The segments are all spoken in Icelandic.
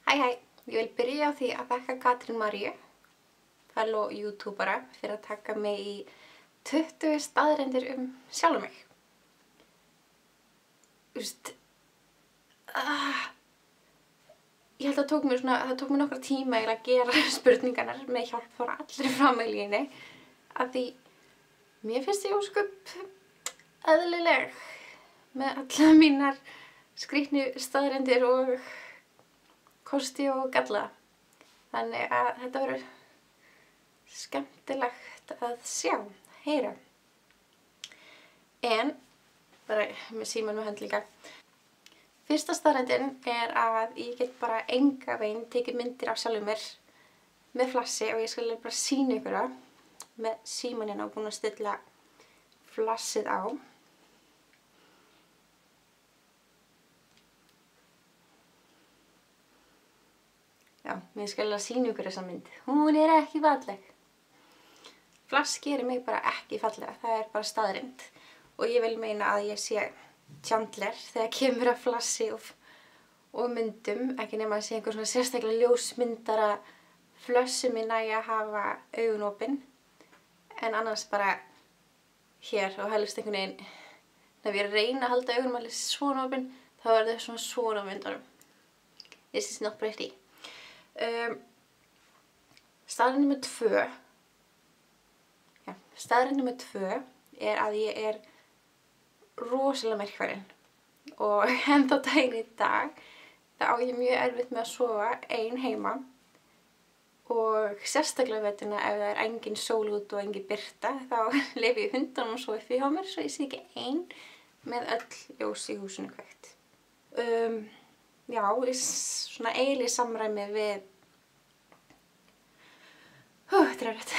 Hæ, ég vil byrja á því að þakka Katrín Maríu, fellow youtubera, fyrir að taka mig í 20 staðreyndir sjálfa mig. Ég held að það tók mér nokkra tíma að gera spurningarnar með hjálp frá allri familjíunni, af því mér finnst ég ósköp eðlileg með allar mínar skrýtnu staðreyndir og kosti og galla. Þannig að þetta verður skemmtilegt að sjá, heyra. En, bara með símann með hönd líka. Fyrsta staðreyndin er að ég get bara enga veginn tekið myndir af sjálfum mér með flassi og ég skal bara sýna ykkur það með símaninn og búin að stilla flassið á. Já, mér skal sýna ykkur þessa mynd. Hún er ekki falleg. Flass gerir mig bara ekki fallega, það er bara staðreynd. Og ég vil meina að ég sé Chandler þegar kemur að flassi og myndum, ekki nema að sé einhver svona sérstaklega ljósmyndara flössi mín að ég hafa augun opin. En annars bara hér og helst einhvern veginn, ef ég reyna að halda augunum alveg svona opin, þá verður þau svona myndunum. This is not pretty. Staðreynd nummer 2 er að ég er rosalega myrkfælin og ennþá daginn í dag þá á ég mjög erfitt með að sofa ein heima og sérstaklega veturna ef það er engin sól út og engin birta þá leyfi ég hundunum svo uppi hjá mér svo ég sé ekki ein með öll ljós í húsinu kveikt. Já, svona eiginlega í samræmi við þetta er erfitt.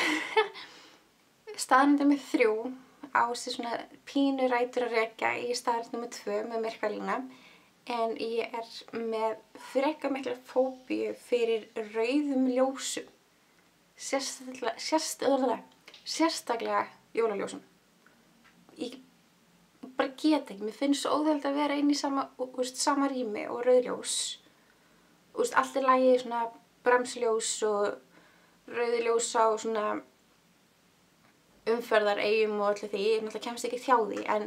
Staðreynd nummer 3 á sér svona pínu rætur að rekja í staðreynd nummer 2 með myrkfælina en ég er með frekar mikla fóbíu fyrir rauðum ljósum. Sérstaklega jólaljósum. Ég bara get ekki, mér finnst svo óþægilegt að vera inn í sama rými og rauðljós. Allt er lagi svona bremsljós og rauðljós á svona umferðaregjum og öllu því, ég náttúrulega kemst ekki hjá því, en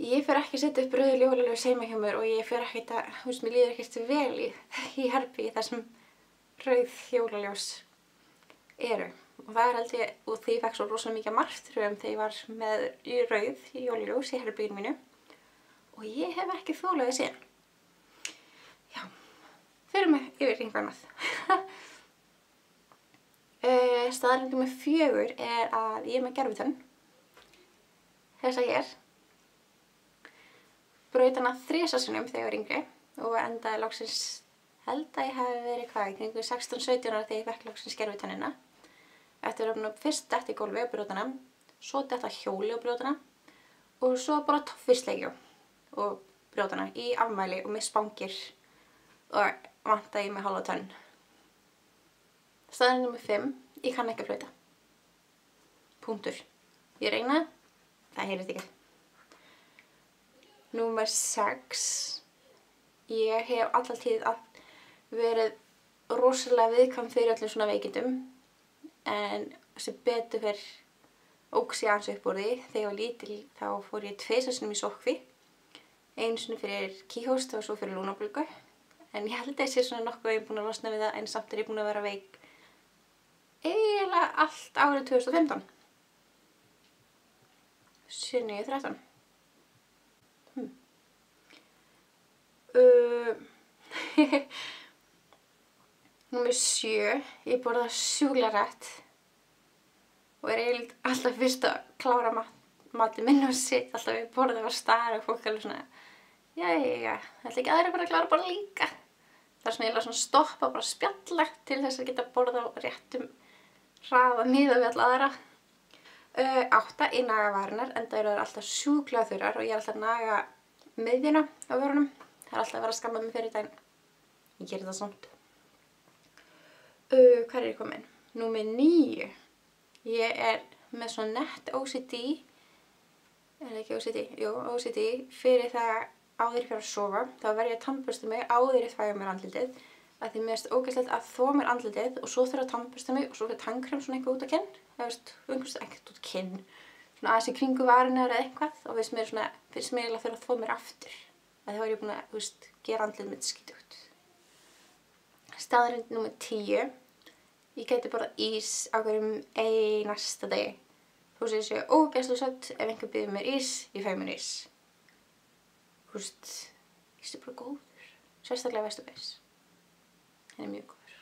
ég fer ekki að setja upp rauð jólaljós heima hjá mér og ég fer ekkert að, mér líður ekkert vel í herbergi þar sem rauð jólaljós eru. Og það er held ég, og því ég fekk svo rosalega mikið martröðum þegar ég var með rauð jólaljós í herberginu mínu og ég hef ekki þolað það síðan. Já, fyrir mig yfir einhver annað. Staðreynd nummer 4 er að ég er með gervitönn. Þess að ég er. Braut hana 3 sinnum þegar ég var yngri og endaði loksins, held að ég hafi verið hvað, í kringum 16-17 ára þegar ég fekk loksins gervitönnina. Eftir að fyrst detta í gólfi og brjóta hana, svo detta hjóli og brjóta hana og svo bara toffisleikjó og brjóta hana í afmæli og með spangir og vantaði með hálfa tönn. Staðreynd nummer 5, ég kann ekki að flauta. Punktur. Ég reyna, það heyrist ekki. Númer 6, ég hef alltaf tíð verið rosalega viðkvæm fyrir öllum svona veikindum en sem betur fyrir óx ég aðeins upp úr því. Þegar ég var lítil þá fór ég 2 sinnum í sóttkví. Einu sinni fyrir kíghóst og svo fyrir lúnabólgu. En ég held að ég sé svona nokkuð að ég er búin að losna við það en samt er ég búin að vera veik eiginlega allt árið 2015. 7-9-13. Númer 7, ég borða sjúklega rætt og er eiginlega alltaf fyrst að klára matinn minn og sitt alltaf við borða á staðar og fólk alveg svona jæja, ætla ekki aðra bara að klára að borða líka. Það er svona eiginlega svona stoppa bara spjalla til þess að geta borða á réttum hraða miðað við alla aðra. 8 í nagavarirnar, enda eru þær alltaf sjúklega þurrar og ég er alltaf að naga miðjuna á vörunum. Það er alltaf að vera að skamma mig fyrir þetta en ég gerir það samt. Hvað er ég komin? Númer 9. Ég er með svona nett OCD. Er það ekki OCD? Jú, OCD fyrir það áður ég fer að sofa. Þá verð ég að tannbursta mig áður ég þvægi mér andlitið. að því mér finnst ógeðslegt að þvo mér andlitið og svo þurfa að tannbursta mig og svo fyrir tannkrem svona eitthvað út á kinn, eða veist, ekkert út á kinn, svona aðeins í kringu varirnar eða eitthvað, og finnst mér eiginlega þurfa að þvo mér aftur, að þá er ég búin að, þú veist, gera andlitið mitt skítugt. Staðreynd númer 10, ég gæti borðað ís á hverjum einasta degi. Þú veist, ég sé ógeðslega södd, ef einhver býður mér ís, ég fæ mér ís. Þú veist, ís er bara góður, sérstaklega vesturbæs. Það er mjög góður.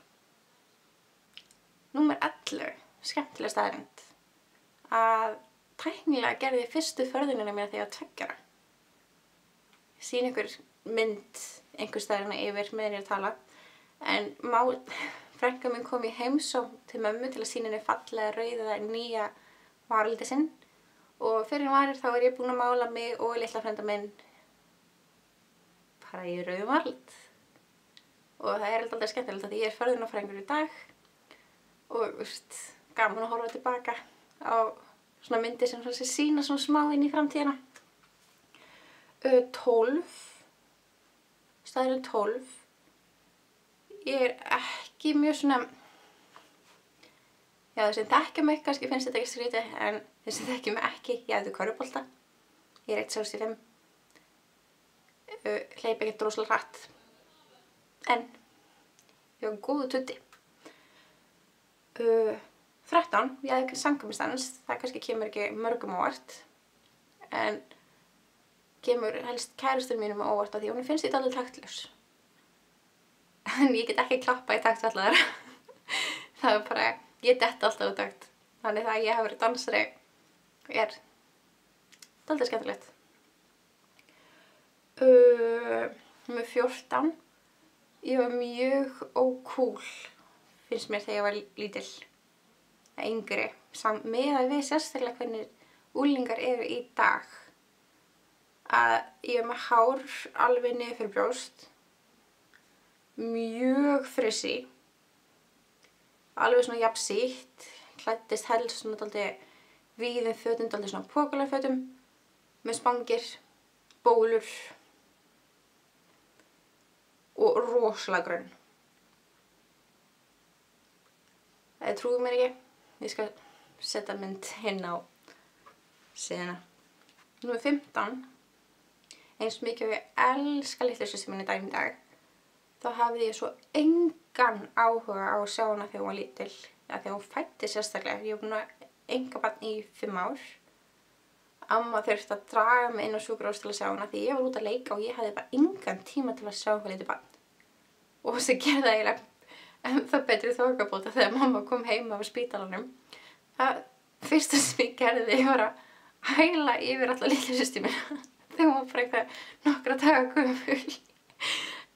Númer 11, skemmtileg staðreynd, að tæknilega gerði ég fyrstu förðunina mína þegar ég var 2 ára. Ég sýni ykkur mynd einhvers staðar yfir meðan ég er að tala, en frænka mín kom í heimsókn til mömmu til að sýna henni fallega rauða nýja varaldi sinn, og fyrir varir þá er ég búin að mála mig og litla frænda minn bara í rauðum varald. Og það er alltaf skemmtilegt að ég er förðunarfræðingur í dag og veist, gaman að horfa tilbaka á svona myndir sem sýna svona smá inn í framtíðina. 12, staðurinn 12, ég er ekki mjög svona, já þeir sem þekkja mig kannski finnst þetta ekki skrítið, en þeir sem þekkja mig ekki, ég æfði körfubolta, ég er 1,65, hleyp ekkert rosalega hratt, en ég var góðu tuddi. 13, ég hafði samkvæmistans, það kannski kemur ekki mörgum á óvart, en kemur helst kærustur mínum á óvart af því hún finnst ég dálítið taktlaus. En ég get ekki klappa í takt við alla þeirra. Það er bara, ég detta alltaf úr takt. Þannig það að ég hafi verið dansari er dálítið skemmtilegt. Númer 14, ég var mjög ókúl, finnst mér þegar ég var lítil, yngri, miðað við sérstaklega hvernig unglingar eru í dag. Að ég er með hár alveg niður fyrir brjóst, mjög frissi, alveg svona jafn sítt, klæddist helst svona dálítið víðum fötum, dálítið svona pokalarfötum, með spangir, bólur og rosalega grönn. Það trúið mér ekki, ég skal setja mynd hinn á síðuna. Númer 15, eins mikið og ég elska litlu systur mína í dag, þá hafði ég svo engan áhuga á að sjá hana þegar hún var lítil, þegar hún fæddist sérstaklega. Ég var búin að eiga barn í 5 ár. Amma þurfti að draga mig inn á sjúkrahús til að sjá hana því ég var út að leika og ég hafði bara engan tíma til að sjá hvað lítið barn. Og þess að gera það eiginlega það betri þokabóta þegar mamma kom heim af spítalanum. Það fyrsta sem ég gerði, ég var að hæla yfir alla litlu systur mína þegar hún var bara eitthvað nokkra daga gömul.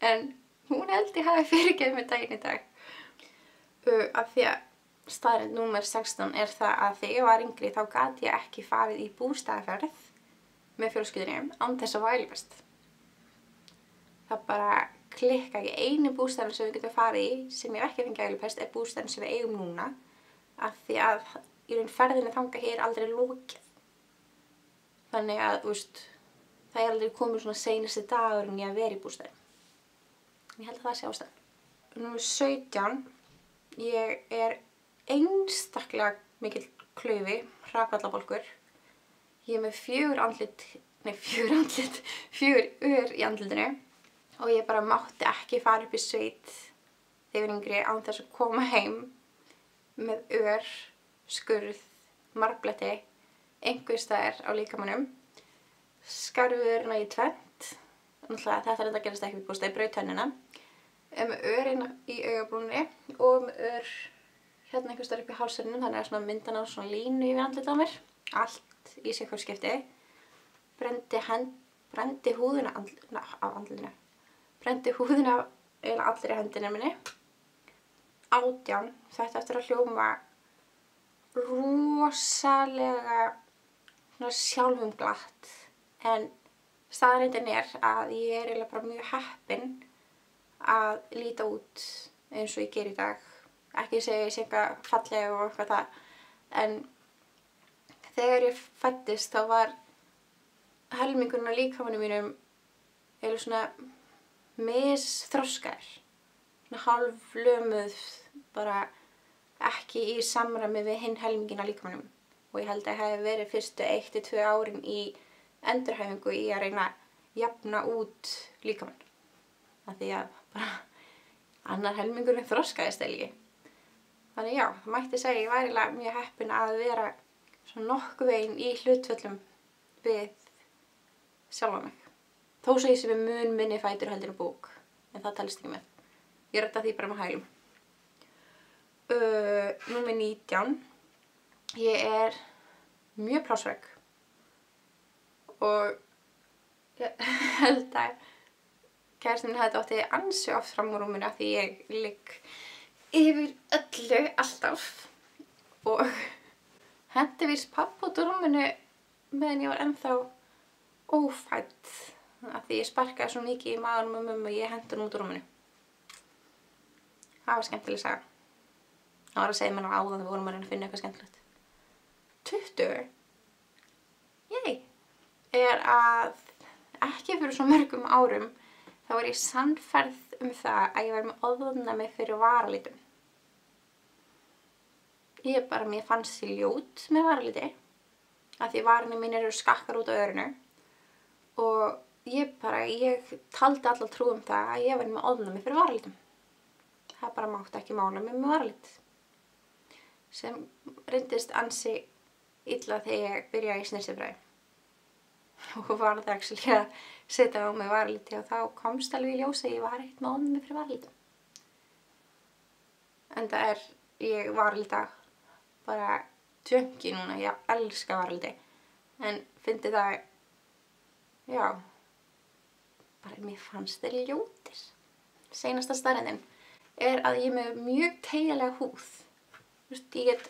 En hún held ég hafi fyrirgefið mér daginn í dag. Af því að staðreynd númer 16 er það að þegar ég var yngri þá gat ég ekki farið í bústaðaferð með fjölskyldunni án þess að vælast. Það bara klikka ekki. Einu bústaðurinn sem við getum farið í sem ég hef ekki fengið vælupest er bústaðurinn sem við eigum núna, af því að í raun ferðinni þangað hér aldrei lokið. Þannig að, þú veist, það er aldrei komið svona seinasti dagurinn í að vera í bústaði. Ég held að það sé ástæðan. Númer 17, ég er einstaklega mikill klaufi, hrakvallabólgur. Ég er með 4 ör í andlitinu og ég bara mátti ekki fara upp í sveit þegar yngri án þess að koma heim með ör, skurð, marbletti, einhvers staðar á líkamanum. Skarfurna í tvennt, náttúrulega þetta gerist ekki við bústaði, braut tönnina, með örina í augabrúninni og með ör hérna einhvers staðar upp í hálsinum, þannig að svona myndan á svona línu yfir andlitið á mér, allt í sig hvort skipti. Brendi húðina af andlitinu. Brendi húðina af eiginlega allri hendinni minni. 18, þetta eftir að hljóma rosalega sjálfumglatt, en staðreyndin er að ég er eiginlega bara mjög heppin að líta út eins og ég ger í dag. Ekki segja ég sé eitthvað falleg og eitthvað það, en þegar ég fæddist þá var helmingurinn á líkamanum mínum eiginlega svona misþroskaður. hálf lömuð, bara ekki í samræmi við hinn helminginn af líkamanum. Og ég held að ég hef verið fyrstu 1-2 árin í endurhæfingu í að reyna að jafna út líkamann. Af því að bara annar helmingurinn þroskaðist eða ekki. Þannig já, það mætti segja ég væri mjög heppin að vera svona nokkuð veginn í hlutföllum við sjálfa mig. Þó svo ég sé með mun minni fætur heldur en búk, en það talist ekki með. Ég redda því bara með hælum. Númer 19. Ég er mjög plássfrek og ég held að kærastinn minn hafði dottið ansi oft fram úr rúminu því ég ligg yfir öllu alltaf og henti víst pabba út úr rúminu meðan ég var ennþá ófædd af því ég sparkaði svo mikið í maganum og mömmu og ég henti hann út úr rúminu. Það var skemmtileg saga. Það var að segja mér áðan þegar við vorum að reyna að finna eitthvað skemmtilegt. 20. Yey. Er að ekki fyrir svo mörgum árum þá var ég sannfærð það að ég var með ofnæmi fyrir varalitum. Mér fannst því ljót með varaliti af því varirnir mínir eru skakkar út á örinu og ég taldi alla trú það að ég var með ofnæmi fyrir varalitum. Það bara mátti ekki mála mig með varalit. Sem reyndist ansi illa þegar ég byrjaði í snersifræði. Og var það actually að setja á mig varaliti og þá komst alveg í ljós að ég var ekkert með ofnæmi fyrir varalitum. Enda ég varalita bara junkie núna, ég elska varaliti. En fyndi það, já, bara mér fannst þeir ljótir. Seinasta staðreyndin er að ég er með mjög teygjanlega húð. Ég get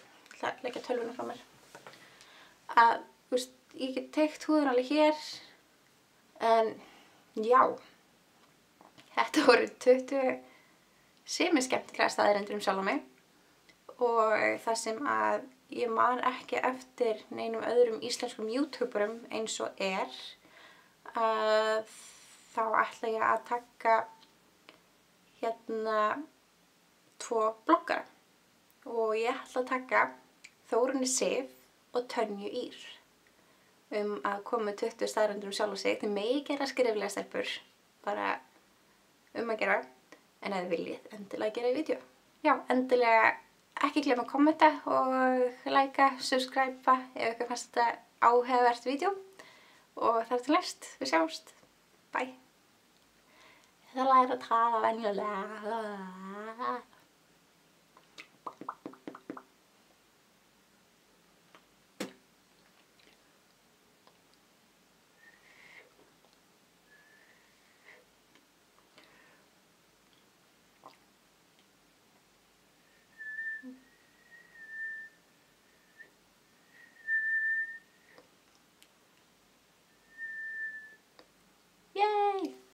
leggja tölvuna frá mér. Ég get teygt húðun alveg hér. En já, þetta voru 20 semi-skemmtilega staðreyndir sjálfa mig. Og það sem að ég man ekki eftir neinum öðrum íslenskum YouTuberum eins og þá ætla ég að taka hérna 2 bloggara. Og ég ætla að taka Þórunni Sif og Tönju Ýr að koma með 20 staðreyndir sjálfa sig. Þið megi gera skriflega stelpur, bara að gera, en ef þið viljið endilega gera í vídeó. Já, endilega ekki gleyma að kommenta og likea, subscribe ef ykkur fannst þetta áhugavert vídeó. Og þar til næst, við sjáumst. Bye. Það læra að tala venjulega.